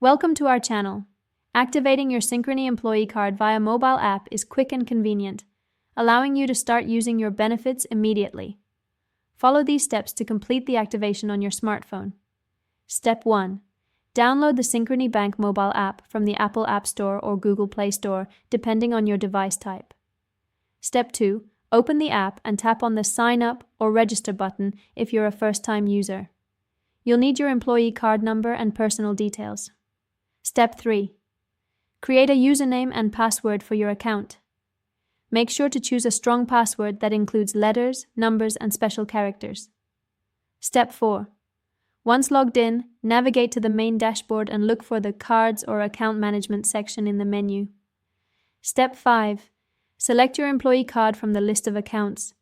Welcome to our channel. Activating your Synchrony employee card via mobile app is quick and convenient, allowing you to start using your benefits immediately. Follow these steps to complete the activation on your smartphone. Step 1. Download the Synchrony Bank mobile app from the Apple App Store or Google Play Store, depending on your device type. Step 2. Open the app and tap on the Sign Up or Register button if you're a first-time user. You'll need your employee card number and personal details. Step 3. Create a username and password for your account. Make sure to choose a strong password that includes letters, numbers, and special characters. Step 4. Once logged in, navigate to the main dashboard and look for the Cards or Account Management section in the menu. Step 5. Select your employee card from the list of accounts.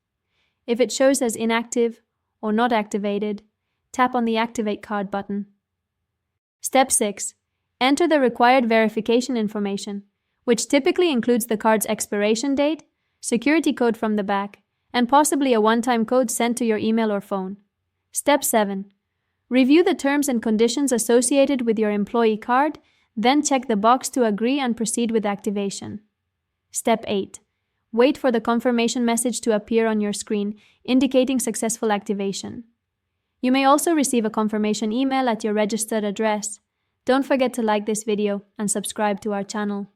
If it shows as inactive or not activated, tap on the Activate Card button. Step 6. Enter the required verification information, which typically includes the card's expiration date, security code from the back, and possibly a one-time code sent to your email or phone. Step 7. Review the terms and conditions associated with your employee card, then check the box to agree and proceed with activation. Step 8. Wait for the confirmation message to appear on your screen, indicating successful activation. You may also receive a confirmation email at your registered address. Don't forget to like this video and subscribe to our channel.